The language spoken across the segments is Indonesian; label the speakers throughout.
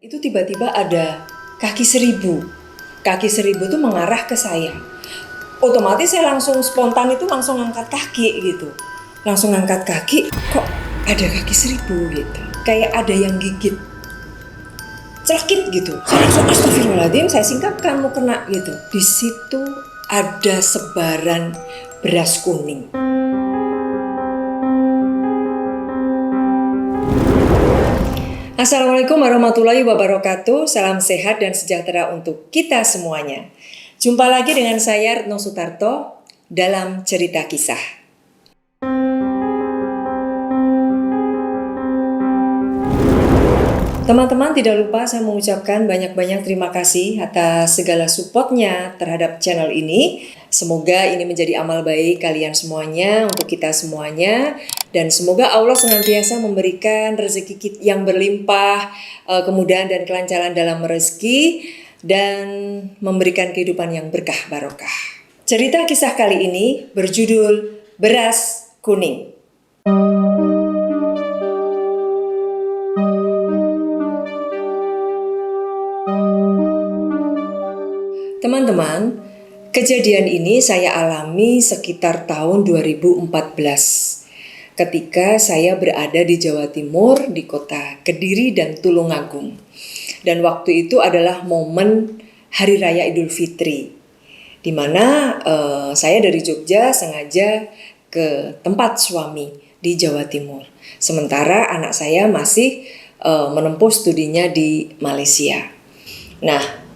Speaker 1: Itu tiba-tiba ada kaki seribu. Kaki seribu itu mengarah ke saya. Otomatis saya langsung spontan itu langsung angkat kaki gitu. Langsung angkat kaki, kok ada kaki seribu gitu. Kayak ada yang gigit. Celekit gitu. Saya langsung astagfirullahaladzim, saya singkapkan mau kena gitu. Di situ ada sebaran beras kuning. Assalamualaikum warahmatullahi wabarakatuh. Salam sehat dan sejahtera untuk kita semuanya. Jumpa lagi dengan saya Retno Sutarto dalam cerita kisah. Teman-teman, tidak lupa saya mengucapkan banyak-banyak terima kasih atas segala supportnya terhadap channel ini. Semoga ini menjadi amal baik kalian semuanya, untuk kita semuanya. Dan semoga Allah senantiasa memberikan rezeki yang berlimpah, kemudahan dan kelancaran dalam rezeki, dan memberikan kehidupan yang berkah barokah. Cerita kisah kali ini berjudul Beras Kuning. Teman-teman, kejadian ini saya alami sekitar tahun 2014 ketika saya berada di Jawa Timur, di kota Kediri dan Tulungagung. Dan waktu itu adalah momen Hari Raya Idul Fitri, di mana saya dari Jogja sengaja ke tempat suami di Jawa Timur. Sementara anak saya masih menempuh studinya di Malaysia. Nah,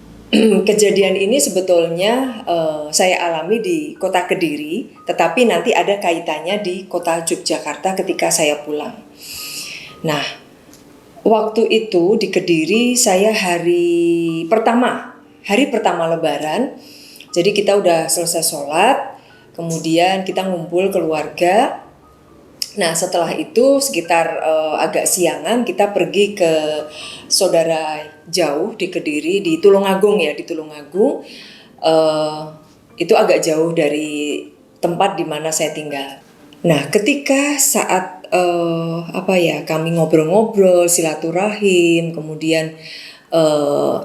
Speaker 1: kejadian ini sebetulnya saya alami di kota Kediri, tetapi nanti ada kaitannya di kota Yogyakarta ketika saya pulang. Nah, waktu itu di Kediri saya hari pertama Lebaran. Jadi kita udah selesai sholat, kemudian kita ngumpul keluarga. Nah, setelah itu sekitar agak siangan kita pergi ke saudara jauh di Kediri, di Tulungagung ya, di Tulungagung. Itu agak jauh dari tempat di mana saya tinggal. Nah, ketika saat kami ngobrol-ngobrol, silaturahim, kemudian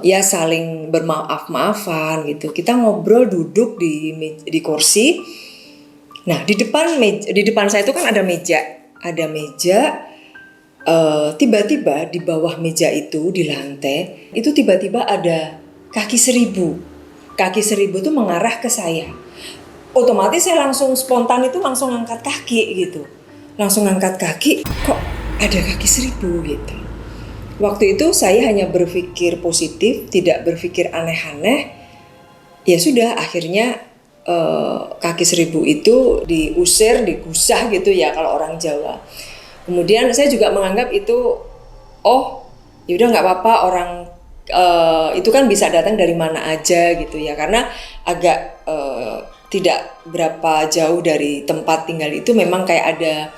Speaker 1: ya saling bermaaf-maafan gitu. Kita ngobrol duduk di kursi. Nah, di depan saya itu kan ada meja. Tiba-tiba di bawah meja itu di lantai itu tiba-tiba ada kaki seribu. Kaki seribu itu mengarah ke saya. Otomatis saya langsung spontan itu langsung angkat kaki gitu. Langsung angkat kaki, kok ada kaki seribu gitu. Waktu itu saya hanya berpikir positif, tidak berpikir aneh-aneh. Ya sudah, akhirnya kaki seribu itu diusir, digusah gitu ya kalau orang Jawa. Kemudian saya juga menganggap itu, yaudah nggak apa-apa, orang itu kan bisa datang dari mana aja gitu ya, karena agak tidak berapa jauh dari tempat tinggal itu memang kayak ada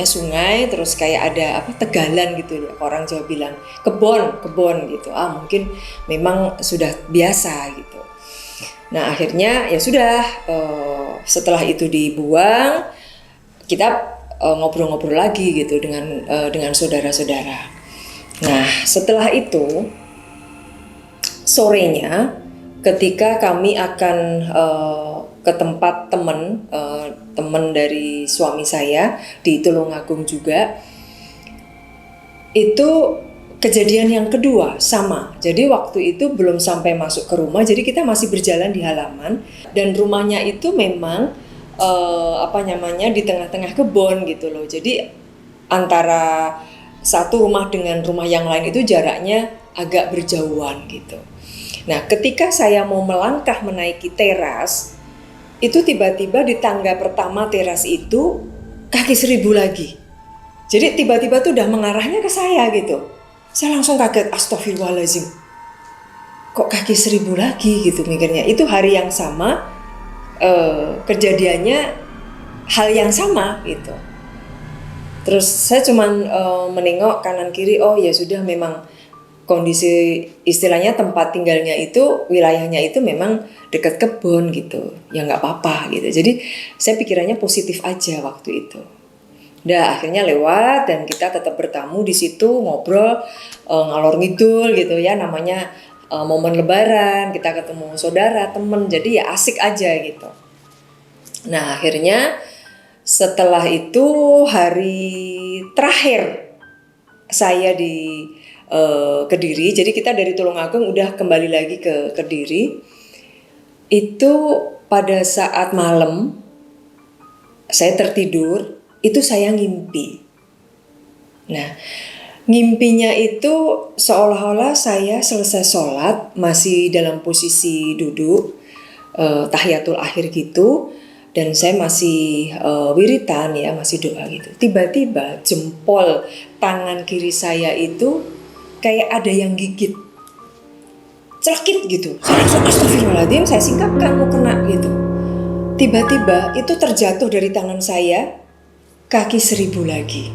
Speaker 1: sungai, terus kayak ada tegalan gitu ya, orang Jawa bilang kebon gitu. Mungkin memang sudah biasa gitu. Nah, akhirnya ya sudah, setelah itu dibuang, kita ngobrol-ngobrol lagi gitu dengan saudara-saudara. Nah, setelah itu sorenya ketika kami akan ke tempat teman dari suami saya di Tulungagung juga, itu kejadian yang kedua sama. Jadi waktu itu belum sampai masuk ke rumah, jadi kita masih berjalan di halaman, dan rumahnya itu memang di tengah-tengah kebun gitu loh. Jadi antara satu rumah dengan rumah yang lain itu jaraknya agak berjauhan gitu. Nah, ketika saya mau melangkah menaiki teras, itu tiba-tiba di tangga pertama teras itu kaki seribu lagi. Jadi tiba-tiba tuh udah mengarahnya ke saya gitu. Saya langsung kaget, astagfirullahaladzim, kok kaki seribu lagi gitu mikirnya. Itu hari yang sama, kejadiannya hal yang sama gitu. Terus saya cuman menengok kanan kiri, ya sudah, memang kondisi istilahnya tempat tinggalnya itu, wilayahnya itu memang dekat kebun gitu, ya nggak apa-apa gitu. Jadi saya pikirannya positif aja waktu itu. Udah akhirnya lewat dan kita tetap bertamu di situ, ngobrol ngalor ngidul gitu ya, namanya momen lebaran, kita ketemu saudara, temen, jadi ya asik aja gitu. Nah akhirnya setelah itu hari terakhir saya di Kediri, jadi kita dari Tulungagung udah kembali lagi ke Kediri. Itu pada saat malam saya tertidur, itu saya ngimpi. Nah, ngimpinya itu seolah-olah saya selesai sholat, masih dalam posisi duduk, tahiyatul akhir gitu, dan saya masih wiritan ya, masih doa gitu. Tiba-tiba jempol tangan kiri saya itu kayak ada yang gigit, celekit gitu. Saya langsung astagfirullahaladzim, saya singkapkan mau kena gitu. Tiba-tiba itu terjatuh dari tangan saya, kaki 1000 lagi.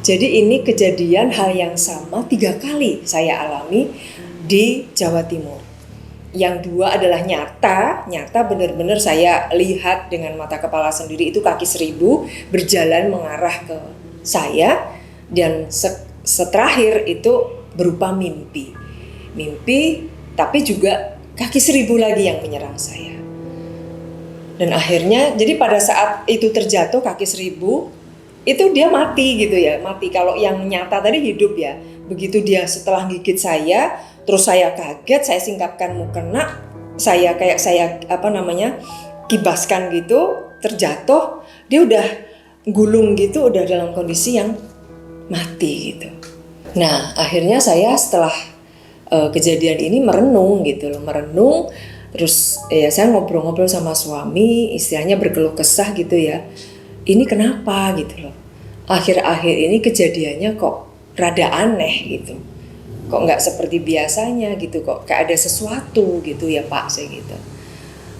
Speaker 1: Jadi ini kejadian hal yang sama 3 kali saya alami di Jawa Timur. Yang 2 adalah nyata benar-benar saya lihat dengan mata kepala sendiri, itu kaki 1000 berjalan mengarah ke saya, dan seterakhir itu berupa mimpi tapi juga kaki 1000 lagi yang menyerang saya. Dan akhirnya jadi pada saat itu terjatuh kaki 1000 itu dia mati gitu ya, mati. Kalau yang nyata tadi hidup ya. Begitu dia setelah gigit saya, terus saya kaget, saya singkapkan mukena, saya kibaskan gitu, terjatuh, dia udah gulung gitu, udah dalam kondisi yang mati gitu. Nah akhirnya saya setelah kejadian ini merenung gitu loh, terus ya saya ngobrol-ngobrol sama suami, istilahnya berkeluh kesah gitu ya. Ini kenapa gitu loh. Akhir-akhir ini kejadiannya kok rada aneh gitu. Kok nggak seperti biasanya gitu, kok kayak ada sesuatu gitu ya Pak, saya gitu.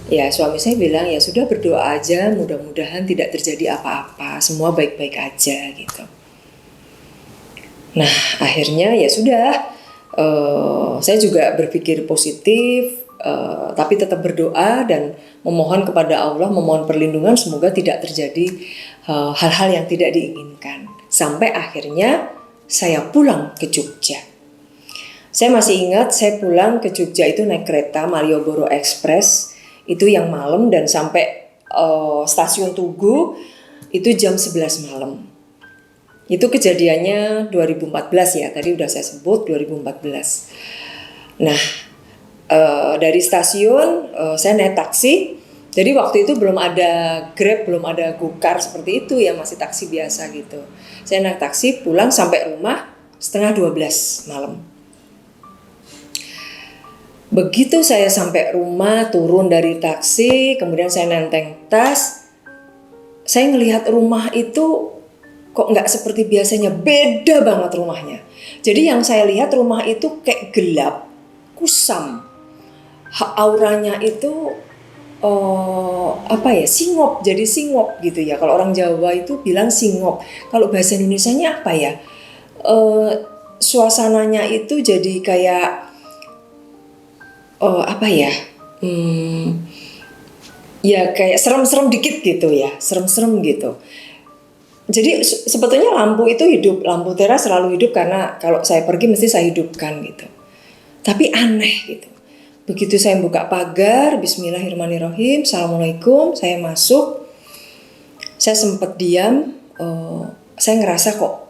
Speaker 1: Ya suami saya bilang ya sudah berdoa aja, mudah-mudahan tidak terjadi apa-apa, semua baik-baik aja gitu. Nah akhirnya ya sudah, saya juga berpikir positif, tapi tetap berdoa dan memohon kepada Allah, memohon perlindungan semoga tidak terjadi hal-hal yang tidak diinginkan. Sampai akhirnya saya pulang ke Jogja. Saya masih ingat saya pulang ke Jogja itu naik kereta Malioboro Express, itu yang malam, dan sampai stasiun Tugu itu jam 11 malam. Itu kejadiannya 2014 ya, tadi udah saya sebut 2014. Nah dari stasiun saya naik taksi. Jadi waktu itu belum ada Grab, belum ada Gokar seperti itu ya, masih taksi biasa gitu. Saya naik taksi pulang sampai rumah setengah 12 malam. Begitu saya sampai rumah, turun dari taksi, kemudian saya nenteng tas, saya ngelihat rumah itu kok nggak seperti biasanya, beda banget rumahnya. Jadi yang saya lihat rumah itu kayak gelap, kusam, auranya itu singop, jadi singop gitu ya. Kalau orang Jawa itu bilang singop. Kalau bahasa Indonesianya apa ya? Suasananya itu jadi kayak ya kayak serem-serem dikit gitu ya, serem-serem gitu. Jadi sebetulnya lampu itu hidup, lampu teras selalu hidup karena kalau saya pergi mesti saya hidupkan gitu. Tapi aneh gitu. Begitu saya buka pagar, bismillahirrahmanirrahim, assalamualaikum, saya masuk. Saya sempat diam, saya ngerasa kok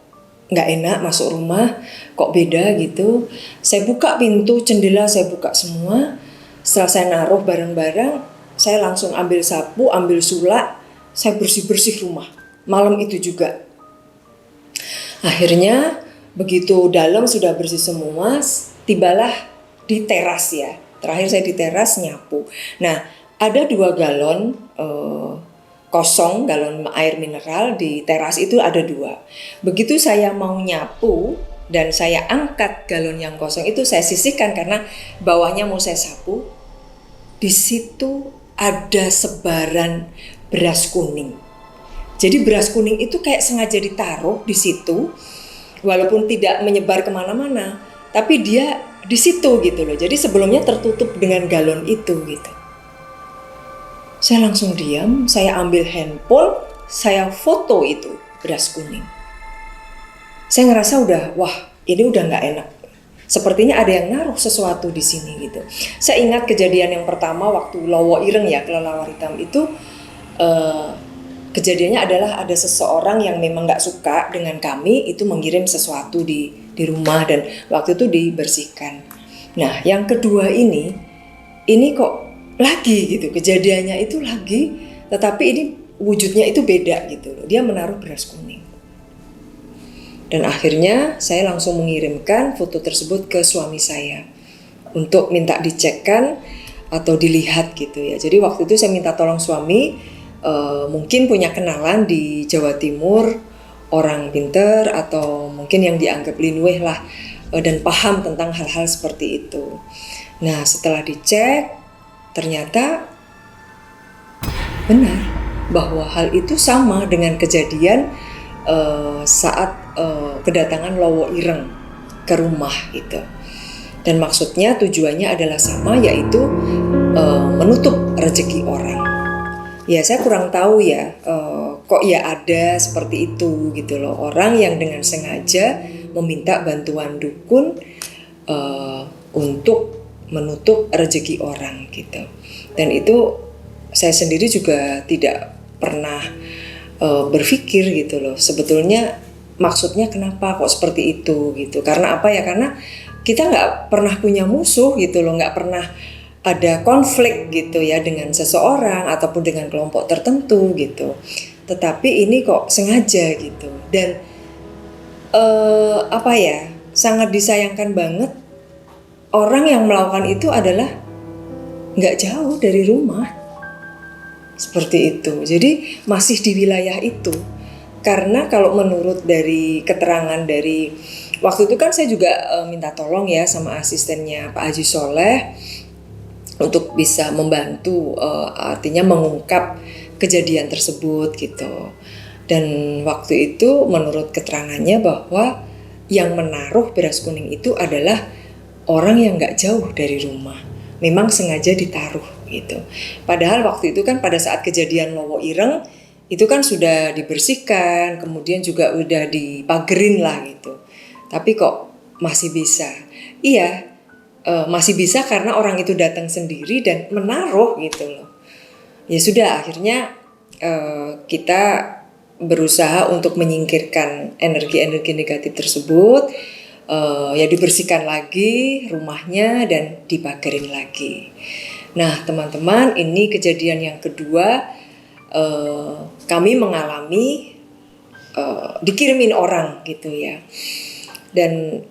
Speaker 1: nggak enak masuk rumah, kok beda gitu. Saya buka pintu, jendela saya buka semua. Setelah saya naruh barang-barang, saya langsung ambil sapu, ambil sulak, saya bersih-bersih rumah. Malam itu juga. Akhirnya begitu dalam sudah bersih semua, tibalah di teras ya. Terakhir saya di teras nyapu. Nah ada 2 galon kosong, galon air mineral di teras itu ada 2. Begitu saya mau nyapu dan saya angkat galon yang kosong itu, saya sisihkan karena bawahnya mau saya sapu. Di situ ada sebaran beras kuning. Jadi beras kuning itu kayak sengaja ditaruh di situ, walaupun tidak menyebar kemana-mana, tapi dia di situ gitu loh. Jadi sebelumnya tertutup dengan galon itu gitu. Saya langsung diam, saya ambil handphone, saya foto itu. beras kuning. Saya ngerasa wah ini udah nggak enak. Sepertinya ada yang naruh sesuatu di sini gitu. Saya ingat kejadian yang pertama waktu Lowo Ireng ya, kelelawar hitam itu kejadiannya adalah ada seseorang yang memang nggak suka dengan kami itu mengirim sesuatu di rumah dan waktu itu dibersihkan. Nah yang kedua ini kok lagi gitu kejadiannya itu lagi, tetapi ini wujudnya itu beda gitu loh. Dia menaruh beras kuning. Dan akhirnya saya langsung mengirimkan foto tersebut ke suami saya untuk minta dicekkan atau dilihat gitu ya. Jadi waktu itu saya minta tolong suami, mungkin punya kenalan di Jawa Timur, orang pinter atau mungkin yang dianggap linweh lah dan paham tentang hal-hal seperti itu. Nah setelah dicek ternyata benar bahwa hal itu sama dengan kejadian saat kedatangan Lowo Ireng ke rumah gitu. Dan maksudnya tujuannya adalah sama, yaitu menutup rezeki orang. Ya saya kurang tahu ya, kok ya ada seperti itu gitu loh. Orang yang dengan sengaja meminta bantuan dukun untuk menutup rezeki orang gitu. Dan itu saya sendiri juga tidak pernah berpikir gitu loh. Sebetulnya maksudnya kenapa kok seperti itu gitu. Karena apa ya, karena kita nggak pernah punya musuh gitu loh, nggak pernah ada konflik gitu ya dengan seseorang ataupun dengan kelompok tertentu gitu. Tetapi ini kok sengaja gitu. Dan apa ya, sangat disayangkan banget orang yang melakukan itu adalah nggak jauh dari rumah. Seperti itu. Jadi masih di wilayah itu. Karena kalau menurut dari keterangan dari waktu itu kan saya juga minta tolong ya sama asistennya Pak Haji Soleh untuk bisa membantu artinya mengungkap kejadian tersebut gitu. Dan waktu itu menurut keterangannya bahwa yang menaruh beras kuning itu adalah orang yang nggak jauh dari rumah. Memang sengaja ditaruh gitu. Padahal waktu itu kan pada saat kejadian Lowo Ireng itu kan sudah dibersihkan, kemudian juga udah dipagerin lah gitu. Tapi kok masih bisa? Iya, masih bisa karena orang itu datang sendiri dan menaruh gitu loh. Ya sudah, akhirnya kita berusaha untuk menyingkirkan energi-energi negatif tersebut. Ya dibersihkan lagi rumahnya dan dipagerin lagi. Nah teman-teman, ini kejadian yang kedua. Kami mengalami dikirimin orang gitu ya. Dan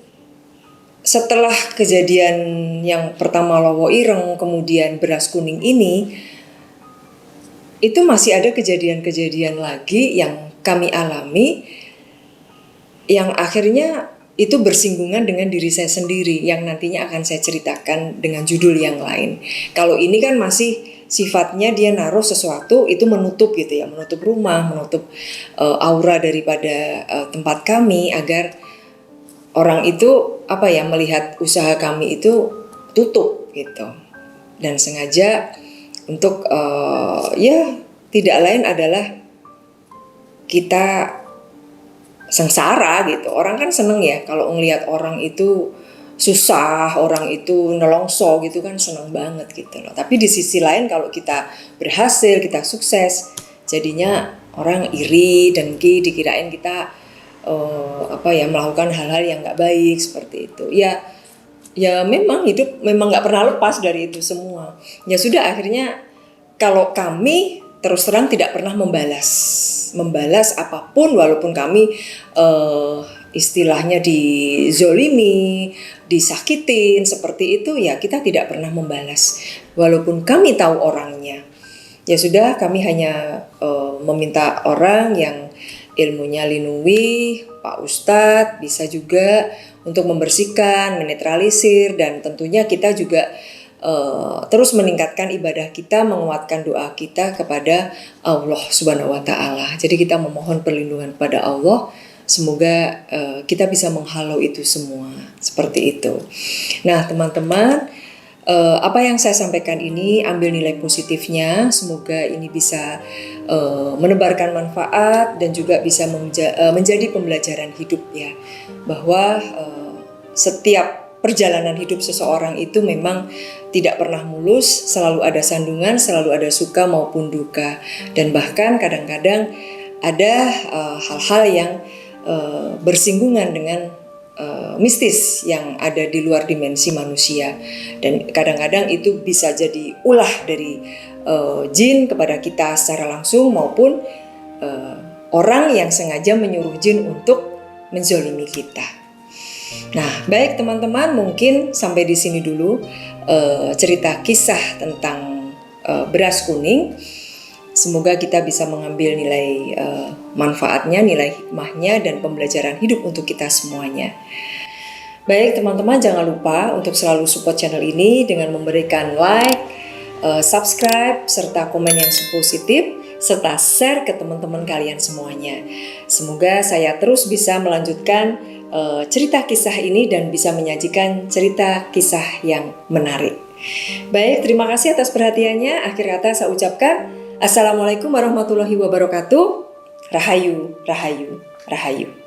Speaker 1: setelah kejadian yang pertama Lowo Ireng kemudian beras kuning ini, itu masih ada kejadian-kejadian lagi yang kami alami yang akhirnya itu bersinggungan dengan diri saya sendiri yang nantinya akan saya ceritakan dengan judul yang lain. Kalau ini kan masih sifatnya dia naruh sesuatu itu menutup gitu ya, menutup rumah, menutup aura daripada tempat kami agar orang itu apa ya melihat usaha kami itu tutup gitu. Dan sengaja untuk ya tidak lain adalah kita sengsara gitu. Orang kan seneng ya kalau ngelihat orang itu susah, orang itu nelongso gitu kan seneng banget gitu loh. Tapi di sisi lain kalau kita berhasil, kita sukses, jadinya orang iri, dengki, dikirain kita apa ya melakukan hal-hal yang nggak baik seperti itu. Ya memang hidup memang nggak pernah lepas dari itu semua. Ya sudah akhirnya kalau kami terus terang tidak pernah membalas apapun walaupun kami istilahnya dizolimi, disakitin seperti itu ya kita tidak pernah membalas walaupun kami tahu orangnya. Ya sudah kami hanya meminta orang yang ilmunya linui, Pak Ustadz bisa juga untuk membersihkan, menetralisir dan tentunya kita juga terus meningkatkan ibadah kita, menguatkan doa kita kepada Allah Subhanahu wa taala. Jadi kita memohon perlindungan pada Allah, semoga kita bisa menghalau itu semua seperti itu. Nah, teman-teman, Apa yang saya sampaikan ini ambil nilai positifnya, semoga ini bisa menebarkan manfaat dan juga bisa menjadi pembelajaran hidup ya, bahwa setiap perjalanan hidup seseorang itu memang tidak pernah mulus, selalu ada sandungan, selalu ada suka maupun duka, dan bahkan kadang-kadang ada hal-hal yang bersinggungan dengan mistis yang ada di luar dimensi manusia, dan kadang-kadang itu bisa jadi ulah dari jin kepada kita secara langsung maupun orang yang sengaja menyuruh jin untuk menzolimi kita. Nah, baik teman-teman, mungkin sampai di sini dulu cerita kisah tentang beras kuning. Semoga kita bisa mengambil nilai manfaatnya, nilai hikmahnya, dan pembelajaran hidup untuk kita semuanya. Baik teman-teman, jangan lupa untuk selalu support channel ini dengan memberikan like, subscribe, serta komen yang positif, serta share ke teman-teman kalian semuanya. Semoga saya terus bisa melanjutkan cerita kisah ini dan bisa menyajikan cerita kisah yang menarik. Baik, terima kasih atas perhatiannya. Akhir kata saya ucapkan Assalamualaikum warahmatullahi wabarakatuh. Rahayu, rahayu, rahayu.